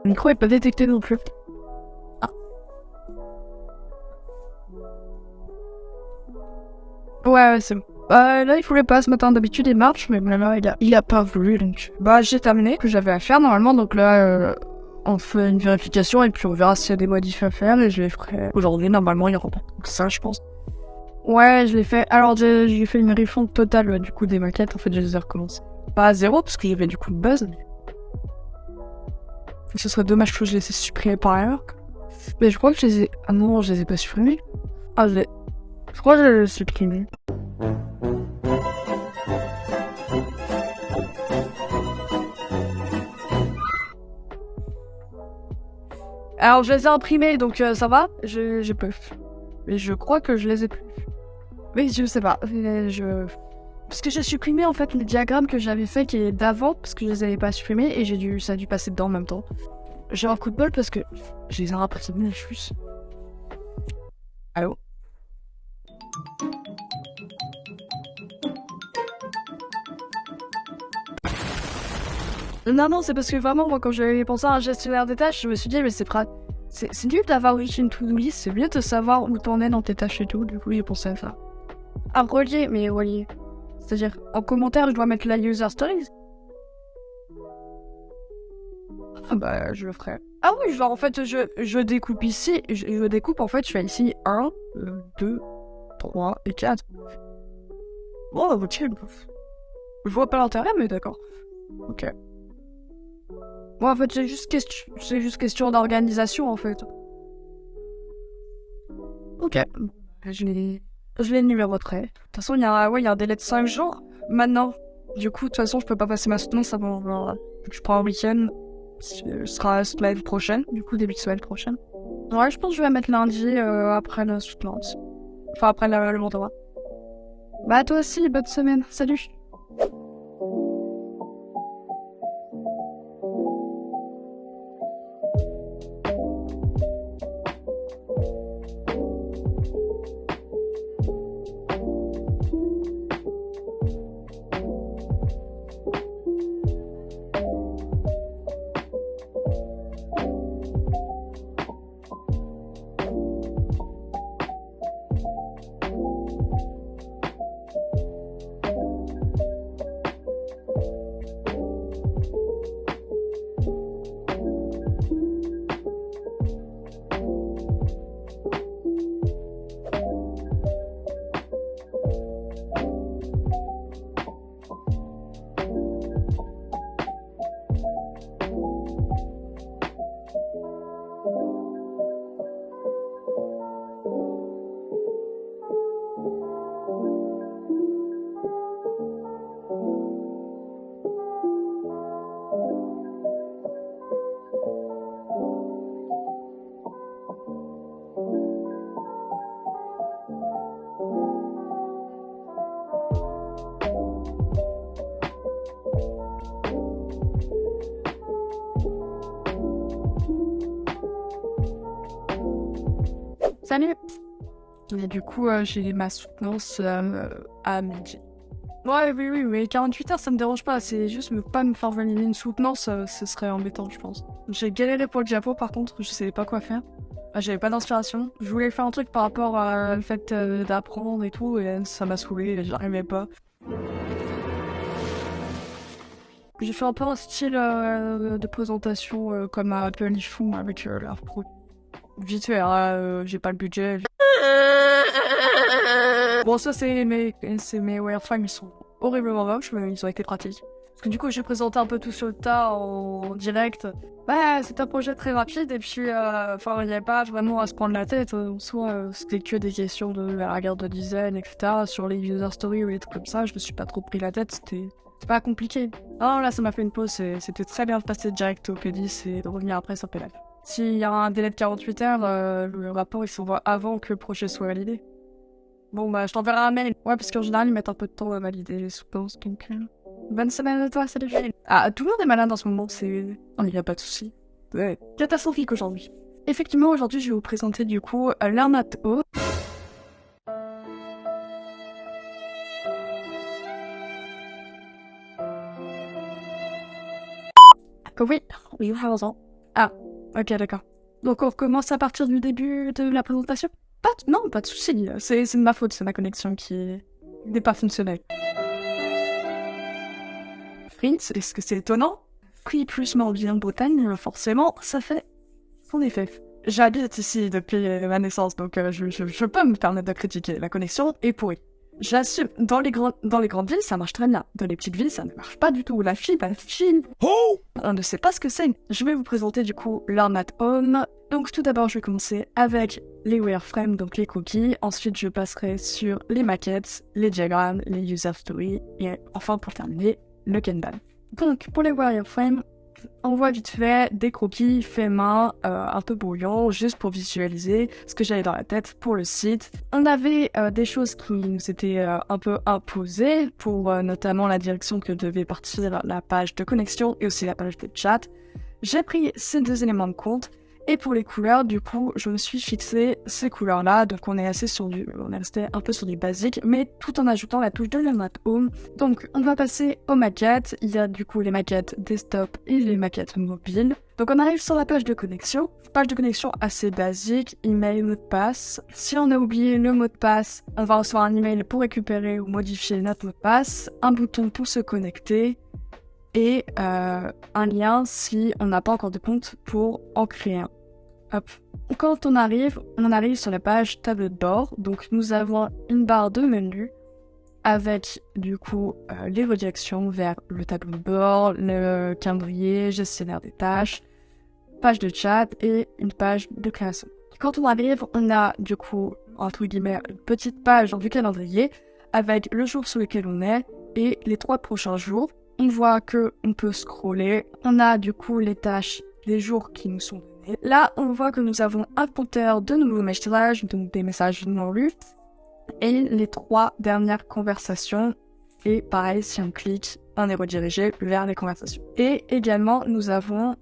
Le micro est pas détecté non plus. Ah. Ouais, c'est bon. Là, il voulait pas ce matin. D'habitude, il marche, mais là, il a pas voulu, donc... j'ai terminé ce que j'avais à faire, normalement, donc là, on fait une vérification, et puis on verra s'il y a des modifs à faire, et je les ferai aujourd'hui, normalement, il y aura pas. Donc ça, je pense. Ouais, je l'ai fait. Alors, j'ai fait une refonte totale, du coup, des maquettes, en fait, je les ai recommencées. Pas à zéro, parce qu'il y avait du coup le buzz, mais... Ce serait dommage que je les ai supprimés par erreur. Mais je crois que je les ai... Ah non, je les ai pas supprimés. Ah, je crois que je les ai supprimés. Alors, je les ai imprimés, donc ça va. J'ai peu. Mais je crois que je les ai plus. Mais je sais pas. Parce que j'ai supprimé, en fait, les diagrammes que j'avais fait qui est d'avant, parce que je les avais pas supprimés, et ça a dû passer dedans en même temps. J'ai un coup de bol parce que je les ai imprimés juste. Allô? Non, c'est parce que vraiment, moi, quand j'avais pensé à un gestionnaire des tâches, je me suis dit, mais c'est nul d'avoir une to-do list, c'est mieux de savoir où t'en es dans tes tâches et tout, du coup, j'ai pensé à ça. À relier, mais relier. C'est-à-dire, en commentaire, je dois mettre la user stories. Ah bah, je le ferai. Ah oui, genre, en fait, je découpe ici, je découpe, en fait, je fais ici 1, 2, 3 et 4. Bon, ok, je vois pas l'intérêt, mais d'accord. Ok. Moi, en fait, c'est juste question d'organisation, en fait. Ok. Je les numéroterai. De toute façon, il y a un délai de 5 jours. Maintenant. Du coup, de toute façon, je peux pas passer ma soutenance avant, je prends un week-end. Ce sera la semaine prochaine. Du coup, début de semaine prochaine. Ouais, je pense que je vais mettre lundi, après la soutenance. Enfin, après le mentorat. Bah, toi aussi, bonne semaine. Salut. Salut. Et du coup, j'ai ma soutenance à midi. Ouais, oui, mais 48 heures, ça me dérange pas. C'est juste pas me faire valider une soutenance, ce serait embêtant, je pense. J'ai galéré pour le diapo, par contre, je savais pas quoi faire. J'avais pas d'inspiration. Je voulais faire un truc par rapport au fait d'apprendre et tout, et ça m'a saoulé, j'arrivais pas. J'ai fait un peu un style de présentation comme à Apple ils font avec leur pro. Vite fait, j'ai pas le budget. Bon, ça, c'est mes wireframes, ils sont horriblement moches, mais ils ont été pratiques. Parce que du coup, j'ai présenté un peu tout sur le tas en direct. Ouais, c'est un projet très rapide, et puis, il n'y avait pas vraiment à se prendre la tête. En soi, c'était que des questions de la regard de design, etc. Sur les user stories ou les trucs comme ça, je me suis pas trop pris la tête, c'est pas compliqué. Non, là, ça m'a fait une pause, c'était très bien de passer direct au P10 et de revenir après sur PLF. S'il y a un délai de 48 heures, le rapport il s'envoie avant que le projet soit validé. Bon, bah, je t'enverrai un mail. Ouais, parce qu'en général, ils mettent un peu de temps à valider les soutenances, donc... Bonne semaine à toi, salut. Ah, tout le monde est malade en ce moment, c'est... Oh, il n'y a pas de souci. Ouais. Catastrophique aujourd'hui. Effectivement, aujourd'hui, je vais vous présenter, du coup, Learn@O. Oui, 8 ans. Ah, ok, d'accord. Donc on recommence à partir du début de la présentation? Non, pas de souci. C'est de ma faute, c'est ma connexion qui n'est pas fonctionnelle. Prince, est-ce que c'est étonnant? Qui plus m'en vient de Bretagne, forcément, ça fait son effet. J'habite ici depuis ma naissance, donc je peux me permettre de critiquer. La connexion est pourrie. J'assume, dans les grandes villes, ça marche très bien. Dans les petites villes, ça ne marche pas du tout. La fibre, on ne sait pas ce que c'est. Je vais vous présenter du coup l'Armat Home. Donc tout d'abord, je vais commencer avec les wireframes, donc les cookies. Ensuite, je passerai sur les maquettes, les diagrammes, les user stories. Et enfin, pour terminer, le Kanban. Donc pour les wireframes, on voit vite fait des croquis faits main, un peu brouillons, juste pour visualiser ce que j'avais dans la tête pour le site. On avait des choses qui nous étaient un peu imposées, pour notamment la direction que devait partir la page de connexion et aussi la page de chat. J'ai pris ces deux éléments de compte. Et pour les couleurs, du coup, je me suis fixé ces couleurs-là. Donc, on est resté un peu sur du basique, mais tout en ajoutant la touche de l'Armat Home. Donc, on va passer aux maquettes. Il y a du coup les maquettes desktop et les maquettes mobiles. Donc, on arrive sur la page de connexion. Page de connexion assez basique, email, mot de passe. Si on a oublié le mot de passe, on va recevoir un email pour récupérer ou modifier notre mot de passe. Un bouton pour se connecter. Et un lien si on n'a pas encore de compte pour en créer un. Hop. Quand on arrive sur la page tableau de bord. Donc nous avons une barre de menu avec du coup les redirections vers le tableau de bord, le calendrier, gestionnaire des tâches, page de chat et une page de création. Quand on arrive, on a du coup entre guillemets une petite page du calendrier avec le jour sur lequel on est et les 3 prochains jours. On voit que on peut scroller. On a du coup les tâches, les jours qui nous sont donnés. Là, on voit que nous avons un compteur de nouveaux messages, donc des messages non lus, et les 3 dernières conversations. Et pareil, si on clique, on est redirigé vers les conversations. Et également, nous avons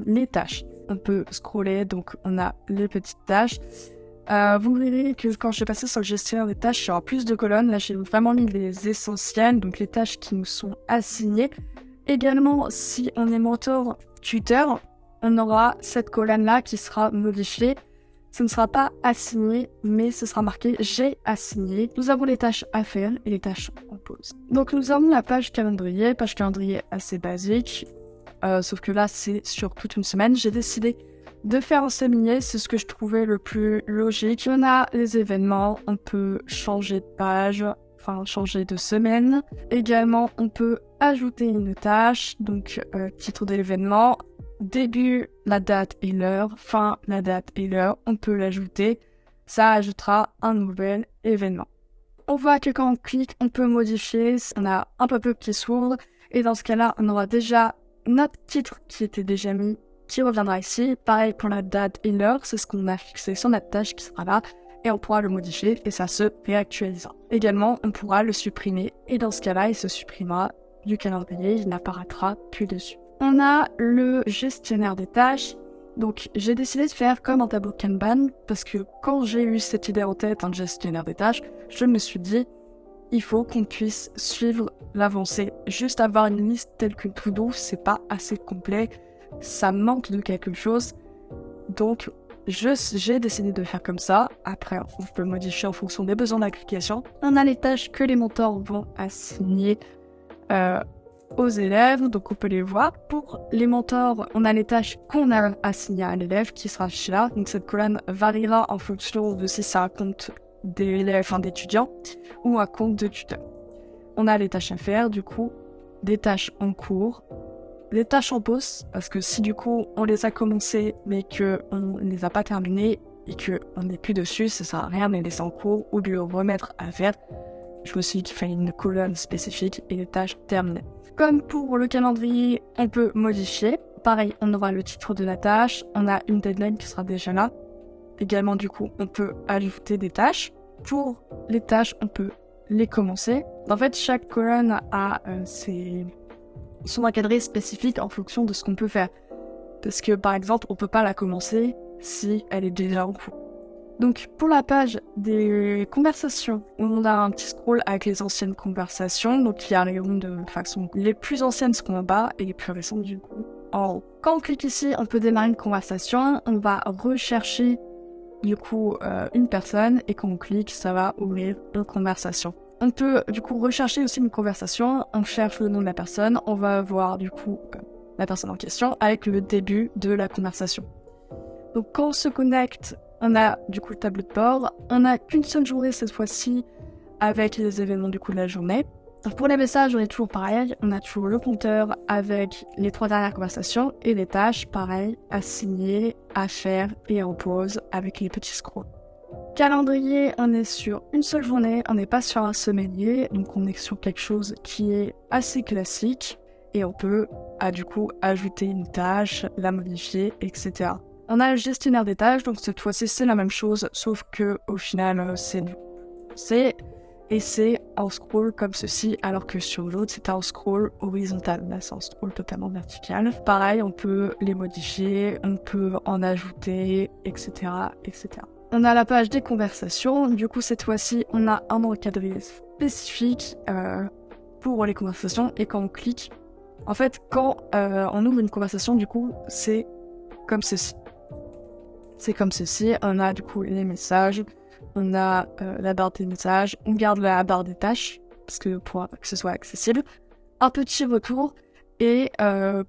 les tâches. On peut scroller, donc on a les petites tâches. Vous verrez que quand je vais passer sur le gestionnaire des tâches, il y aura plus de colonnes. Là, j'ai vraiment mis les essentielles, donc les tâches qui nous sont assignées. Également, si on est mentor tuteur, on aura cette colonne-là qui sera modifiée. Ce ne sera pas assigné, mais ce sera marqué « J'ai assigné ». Nous avons les tâches à faire et les tâches en pause. Donc nous avons la page calendrier assez basique. Sauf que là, c'est sur toute une semaine. J'ai décidé de faire en séminaire, c'est ce que je trouvais le plus logique. On a les événements, on peut changer de page, enfin changer de semaine. Également, on peut ajouter une tâche, donc titre de l'événement, début, la date et l'heure, fin, la date et l'heure, on peut l'ajouter. Ça ajoutera un nouvel événement. On voit que quand on clique, on peut modifier, on a un pop-up qui s'ouvre, et dans ce cas-là, on aura déjà notre titre qui était déjà mis, qui reviendra ici. Pareil pour la date et l'heure, c'est ce qu'on a fixé sur notre tâche qui sera là, et on pourra le modifier et ça se réactualisera. Également, on pourra le supprimer, et dans ce cas-là, il se supprimera du calendrier, il n'apparaîtra plus dessus. On a le gestionnaire des tâches. Donc j'ai décidé de faire comme un tableau Kanban, parce que quand j'ai eu cette idée en tête, un gestionnaire des tâches, je me suis dit, il faut qu'on puisse suivre l'avancée. Juste avoir une liste telle que To-Do, c'est pas assez complet, ça manque de quelque chose. Donc j'ai décidé de faire comme ça. Après, on peut modifier en fonction des besoins de l'application. On a les tâches que les mentors vont assigner aux élèves, donc on peut les voir. Pour les mentors, on a les tâches qu'on a assignées à l'élève qui sera affichée là. Donc cette colonne variera en fonction de si c'est un compte d'élèves, enfin d'étudiants, ou un compte de tuteur. On a les tâches à faire, du coup, des tâches en cours, des tâches en pause, parce que si du coup on les a commencées mais qu'on ne les a pas terminées et qu'on n'est plus dessus, ça sert à rien de les laisser en cours ou de les remettre à faire. Je me suis dit qu'il fallait une colonne spécifique et les tâches terminées. Comme pour le calendrier, on peut modifier. Pareil, on aura le titre de la tâche, on a une deadline qui sera déjà là. Également, du coup, on peut ajouter des tâches. Pour les tâches, on peut les commencer. En fait, chaque colonne a son encadré spécifique en fonction de ce qu'on peut faire. Parce que, par exemple, on peut pas la commencer si elle est déjà en cours. Donc, pour la page des conversations, on a un petit scroll avec les anciennes conversations. Donc, il y a les de façon les plus anciennes seront en bas et les plus récentes, du coup, Quand on clique ici, on peut démarrer une conversation. On va rechercher du coup une personne et quand on clique, ça va ouvrir une conversation. On peut du coup rechercher aussi une conversation. On cherche le nom de la personne. On va voir du coup la personne en question avec le début de la conversation. Donc quand on se connecte, on a du coup le tableau de bord. On n'a qu'une seule journée cette fois-ci avec les événements du coup de la journée. Donc pour les messages, on est toujours pareil. On a toujours le compteur avec les 3 dernières conversations et les tâches, pareil, à signer, à faire et en pause avec les petits scrolls. Calendrier, on est sur une seule journée, on n'est pas sur un semainier, donc on est sur quelque chose qui est assez classique et on peut du coup ajouter une tâche, la modifier, etc. On a le gestionnaire des tâches, donc cette fois-ci c'est la même chose, sauf que au final c'est en scroll comme ceci, alors que sur l'autre c'est en scroll horizontal. Là c'est en scroll totalement vertical. Pareil, on peut les modifier, on peut en ajouter, etc., etc. On a la page des conversations. Du coup cette fois-ci on a un encadré spécifique pour les conversations et quand on clique, en fait quand on ouvre une conversation, du coup c'est comme ceci. C'est comme ceci, on a du coup les messages, on a la barre des messages, on garde la barre des tâches, parce que pour que ce soit accessible, un petit retour, et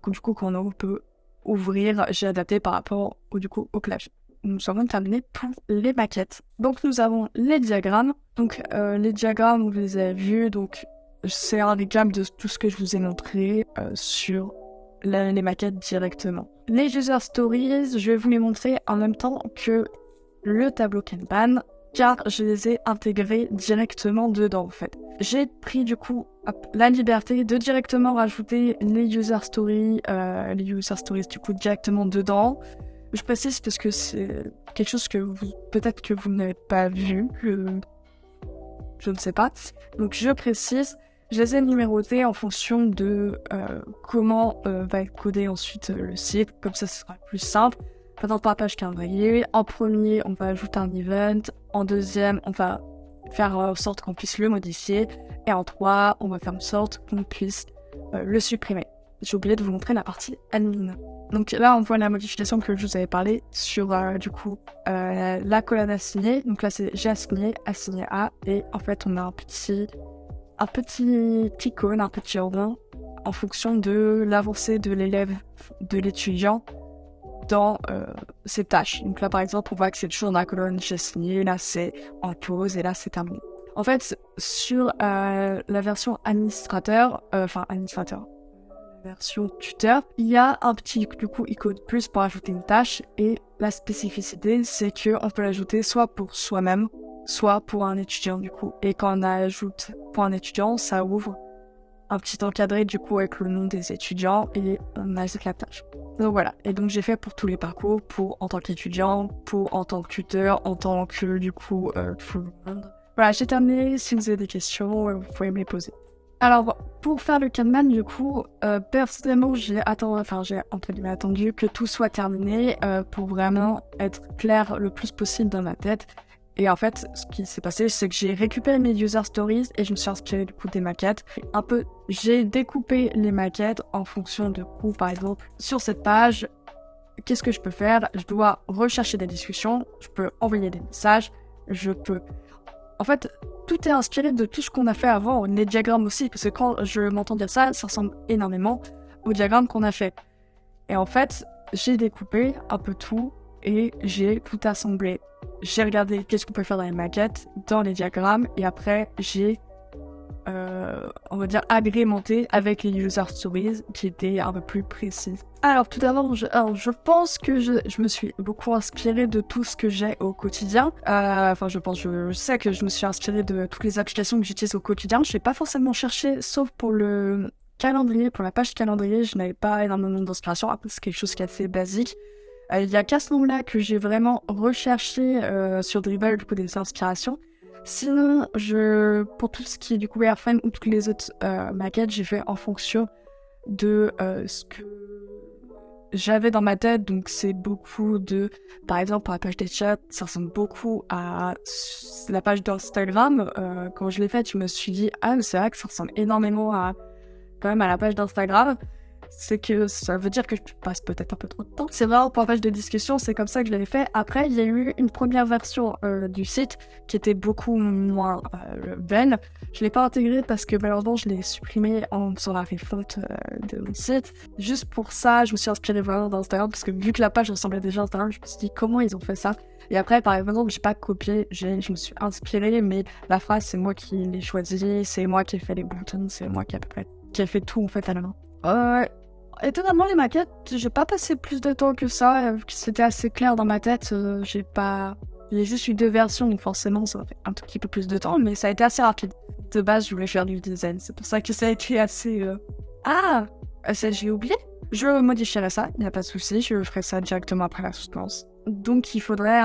du coup quand on peut ouvrir, j'ai adapté par rapport au clavier. Nous avons terminé pour les maquettes. Donc nous avons les diagrammes, donc les diagrammes vous les avez vus, donc c'est un récap de tout ce que je vous ai montré sur les maquettes directement. Les user stories, je vais vous les montrer en même temps que le tableau Kanban, car je les ai intégrés directement dedans en fait. J'ai pris du coup la liberté de directement rajouter les user stories du coup directement dedans. Je précise parce que c'est quelque chose que peut-être que vous n'avez pas vu, je ne sais pas. Donc je précise. Je les ai numérotés en fonction de comment va être codé ensuite le site, comme ça ce sera plus simple. Par exemple, par la page calendrier, en premier, on va ajouter un event, en deuxième, on va faire en sorte qu'on puisse le modifier, et en 3, on va faire en sorte qu'on puisse le supprimer. J'ai oublié de vous montrer la partie admin. Donc là, on voit la modification que je vous avais parlé sur la colonne assignée. Donc là, c'est j'ai assigné A, et en fait, on a un petit icône, un petit rond en fonction de l'avancée de l'élève, de l'étudiant dans ses tâches. Donc là par exemple on voit que c'est toujours dans la colonne j'ai signé, là c'est en pause et là c'est terminé. En fait sur la version administrateur, la version tuteur, il y a un petit du coup icône plus pour ajouter une tâche et la spécificité c'est que on peut l'ajouter soit pour soi-même, soit pour un étudiant du coup. Et quand on ajoute pour un étudiant, ça ouvre un petit encadré du coup avec le nom des étudiants et on ajoute la tâche. Donc voilà, et donc j'ai fait pour tous les parcours, pour en tant qu'étudiant, pour en tant que tuteur, en tant que du coup tout le monde. Voilà, j'ai terminé, si vous avez des questions, vous pouvez me les poser. Alors, pour faire le Kanban, du coup, personnellement, j'ai entre guillemets attendu que tout soit terminé pour vraiment être clair le plus possible dans ma tête. Et en fait, ce qui s'est passé, c'est que j'ai récupéré mes user stories et je me suis inspiré du coup des maquettes. J'ai découpé les maquettes en fonction de coup, par exemple, sur cette page, qu'est-ce que je peux faire? Je dois rechercher des discussions, je peux envoyer des messages, En fait, tout est inspiré de tout ce qu'on a fait avant, les diagrammes aussi, parce que quand je m'entends dire ça, ça ressemble énormément aux diagrammes qu'on a fait. Et en fait, j'ai découpé un peu tout et j'ai tout assemblé. J'ai regardé qu'est-ce qu'on peut faire dans les maquettes, dans les diagrammes, et après j'ai, on va dire, agrémenté avec les user stories qui étaient un peu plus précises. Alors tout d'abord, je pense que je me suis beaucoup inspirée de tout ce que j'ai au quotidien. Je sais que je me suis inspirée de toutes les applications que j'utilise au quotidien. Je n'ai pas forcément cherché, sauf pour le calendrier, pour la page calendrier, je n'avais pas énormément d'inspiration. Après, c'est quelque chose qui est assez basique. Il y a qu'à ce moment-là que j'ai vraiment recherché sur Dribbble du coup des inspirations. Sinon, pour tout ce qui est du coup Airframe ou toutes les autres maquettes, j'ai fait en fonction de ce que j'avais dans ma tête. Donc c'est beaucoup de, par exemple pour la page des chats, ça ressemble beaucoup à la page d'Instagram. Quand je l'ai faite, je me suis dit ah mais c'est vrai que ça ressemble énormément quand même à la page d'Instagram. c'est que ça veut dire que je passe peut-être un peu trop de temps. C'est vraiment pour la page de discussion, c'est comme ça que je l'avais fait. Après, il y a eu une première version du site qui était beaucoup moins belle. Je l'ai pas intégrée parce que malheureusement, je l'ai supprimée en faisant la refonte de mon site. Juste pour ça, je me suis inspirée vraiment d'Instagram parce que vu que la page ressemblait déjà à Instagram, je me suis dit comment ils ont fait ça. Et après, par exemple, j'ai pas copié, je me suis inspirée, mais la phrase, c'est moi qui l'ai choisie, c'est moi qui ai fait les buttons, c'est moi qui a fait tout en fait à la main. Étonnamment, les maquettes, j'ai pas passé plus de temps que ça. C'était assez clair dans ma tête. J'ai juste eu 2 versions, donc forcément, ça a fait un tout petit peu plus de temps, mais ça a été assez rapide. De base, je voulais faire du design. C'est pour ça que ça a été assez... Ah! Ça, j'ai oublié. Je modifierai ça, il n'y a pas de souci. Je ferai ça directement après la soutenance. Donc, il faudrait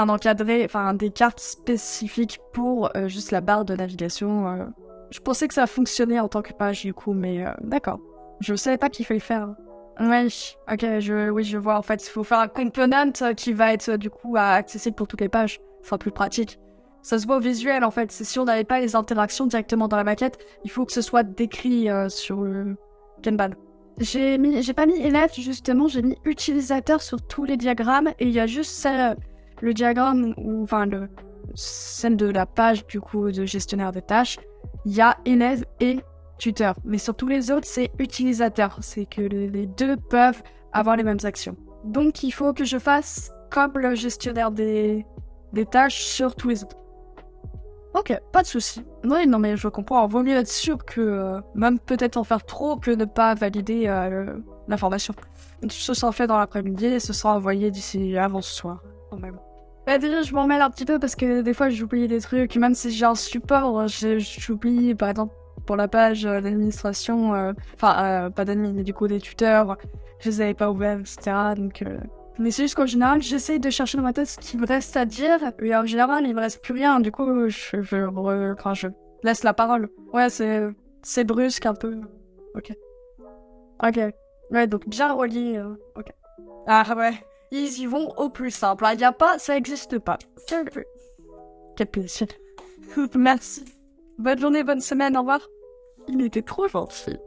des cartes spécifiques pour juste la barre de navigation. Je pensais que ça fonctionnait en tant que page, du coup, mais d'accord. Je savais pas qu'il fallait faire. Oui, ok, je vois. En fait, il faut faire un component qui va être du coup accessible pour toutes les pages. Ce sera plus pratique. Ça se voit au visuel en fait. C'est si on n'avait pas les interactions directement dans la maquette, il faut que ce soit décrit sur le Kanban. J'ai pas mis élève justement, j'ai mis utilisateur sur tous les diagrammes et il y a juste le diagramme celle de la page du coup de gestionnaire de tâches. Il y a élève et tuteur, mais sur tous les autres, c'est utilisateur. C'est que les deux peuvent avoir les mêmes actions. Donc, il faut que je fasse comme le gestionnaire des tâches sur tous les autres. Ok, pas de souci. Oui, non, mais je comprends. Vaut mieux être sûr que même peut-être en faire trop que ne pas valider l'information. Ce sera fait dans l'après-midi et ce sera envoyé d'ici avant ce soir, quand même. Bah, déjà, je m'en mêle un petit peu parce que des fois, j'oublie des trucs. Même si j'ai un support, j'oublie, par exemple, pour la page d'administration, pas d'admin, mais du coup des tuteurs, je les avais pas ouverts, etc. Donc, mais c'est juste qu'en général, j'essaye de chercher dans ma tête ce qu'il me reste à dire, et en général, il me reste plus rien. Du coup, je laisse la parole. Ouais, c'est brusque un peu. Ok. Ok. Ouais, donc bien relié. Ok. Ah ouais. Ils y vont au plus simple. Il y a pas, ça existe pas. Quel plaisir. Merci. Bonne journée, bonne semaine, au revoir. Il était trop gentil.